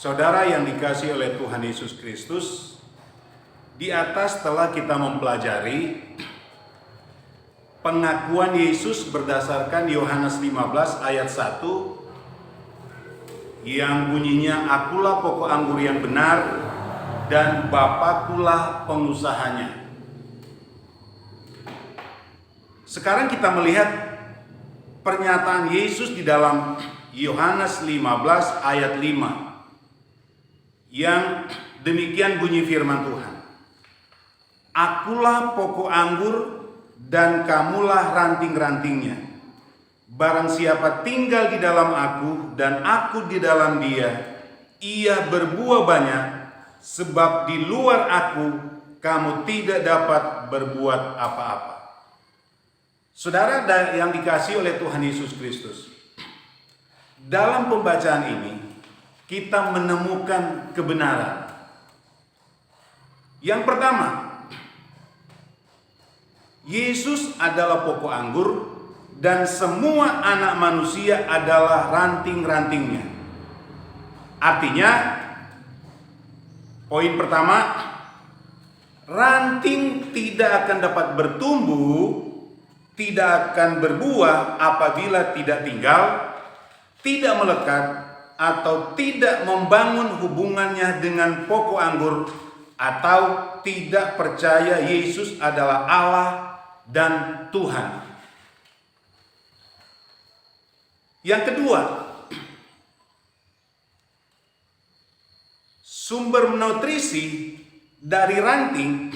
Saudara yang dikasihi oleh Tuhan Yesus Kristus, di atas telah kita mempelajari pengakuan Yesus berdasarkan Yohanes 15 ayat 1 yang bunyinya, "Akulah pokok anggur yang benar dan Bapakulah pengusahanya." Sekarang kita melihat pernyataan Yesus di dalam Yohanes 15 ayat 5 yang demikian bunyi firman Tuhan. "Akulah pokok anggur dan kamulah ranting-rantingnya. Barang siapa tinggal di dalam aku dan aku di dalam dia, ia berbuah banyak, sebab di luar aku kamu tidak dapat berbuat apa-apa." Saudara yang dikasihi oleh Tuhan Yesus Kristus, dalam pembacaan ini kita menemukan kebenaran. Yang pertama, Yesus adalah pokok anggur dan semua anak manusia adalah ranting-rantingnya. Artinya, poin pertama, ranting tidak akan dapat bertumbuh, tidak akan berbuah apabila tidak tinggal, tidak melekat, atau tidak membangun hubungannya dengan pokok anggur, atau tidak percaya Yesus adalah Allah dan Tuhan. Yang kedua, sumber nutrisi dari ranting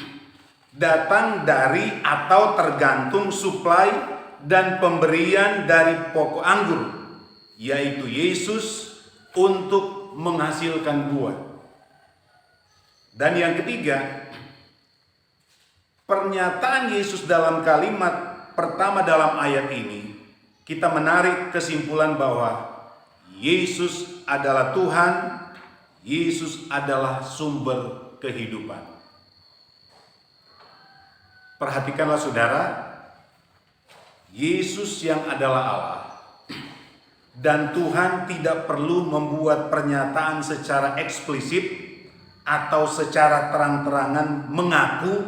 datang dari atau tergantung suplai dan pemberian dari pokok anggur, yaitu Yesus, untuk menghasilkan buah. Dan yang ketiga, pernyataan Yesus dalam kalimat pertama dalam ayat ini, kita menarik kesimpulan bahwa Yesus adalah Tuhan, Yesus adalah sumber kehidupan. Perhatikanlah saudara, Yesus yang adalah Allah dan Tuhan tidak perlu membuat pernyataan secara eksplisit atau secara terang-terangan mengaku,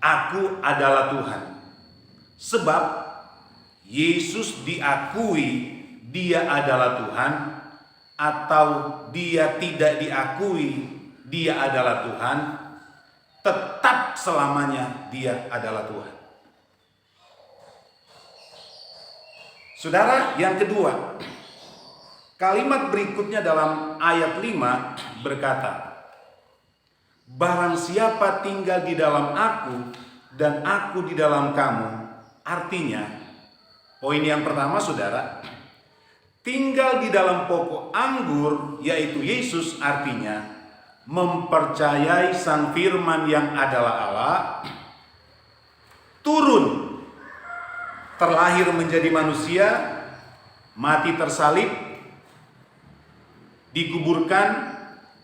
"Aku adalah Tuhan." Sebab Yesus diakui dia adalah Tuhan, atau dia tidak diakui dia adalah Tuhan, tetap selamanya dia adalah Tuhan. Saudara, yang kedua, kalimat berikutnya dalam ayat 5 berkata, "Barang siapa tinggal di dalam aku dan aku di dalam kamu." Artinya, poin yang pertama saudara, tinggal di dalam pokok anggur yaitu Yesus, artinya mempercayai Sang Firman yang adalah Allah, turun, terlahir menjadi manusia, mati tersalib, dikuburkan,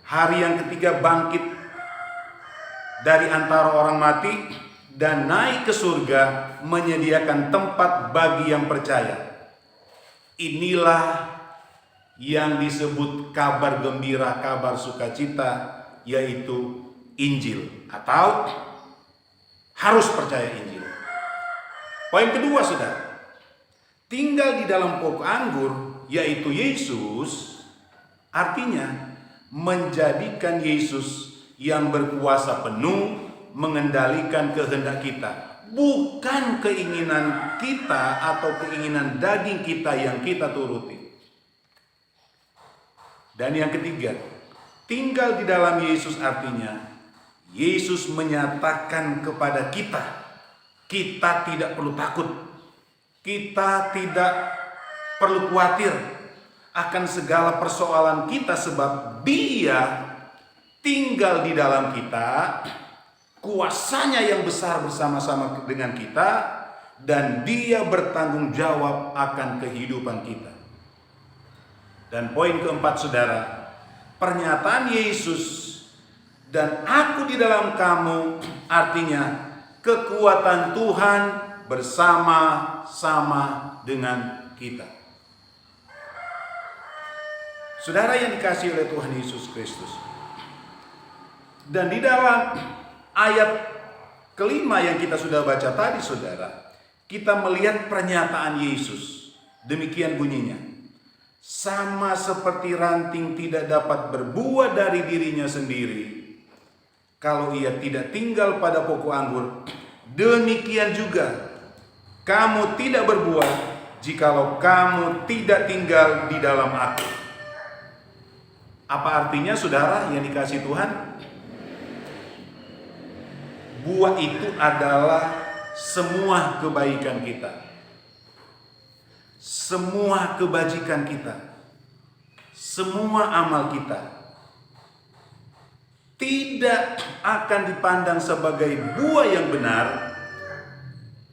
hari yang ketiga bangkit dari antara orang mati, dan naik ke surga menyediakan tempat bagi yang percaya. Inilah yang disebut kabar gembira, kabar sukacita, yaitu Injil, atau harus percaya Injil. Poin kedua saudara, tinggal di dalam pokok anggur yaitu Yesus, artinya menjadikan Yesus yang berkuasa penuh mengendalikan kehendak kita, bukan keinginan kita atau keinginan daging kita yang kita turuti. Dan yang ketiga, tinggal di dalam Yesus artinya Yesus menyatakan kepada kita, kita tidak perlu takut, kita tidak perlu khawatir akan segala persoalan kita, sebab Dia tinggal di dalam kita, kuasanya yang besar bersama-sama dengan kita, dan Dia bertanggung jawab akan kehidupan kita. Dan poin keempat saudara, pernyataan Yesus dan aku di dalam kamu artinya kekuatan Tuhan bersama-sama dengan kita. Saudara yang dikasihi oleh Tuhan Yesus Kristus. Dan di dalam ayat kelima yang kita sudah baca tadi, saudara, kita melihat pernyataan Yesus. Demikian bunyinya. Sama seperti ranting tidak dapat berbuah dari dirinya sendiri kalau ia tidak tinggal pada pokok anggur, demikian juga kamu tidak berbuah jikalau kamu tidak tinggal di dalam Aku. Apa artinya, saudara yang dikasihi Tuhan? Buah itu adalah semua kebaikan kita, semua kebajikan kita, semua amal kita. Tidak akan dipandang sebagai buah yang benar,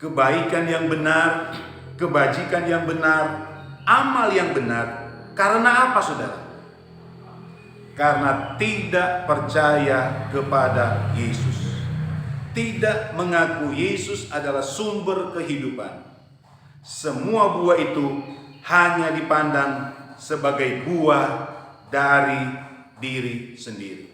kebaikan yang benar, kebajikan yang benar, amal yang benar. Karena apa, saudara? Karena tidak percaya kepada Yesus, tidak mengaku Yesus adalah sumber kehidupan. Semua buah itu hanya dipandang sebagai buah dari diri sendiri.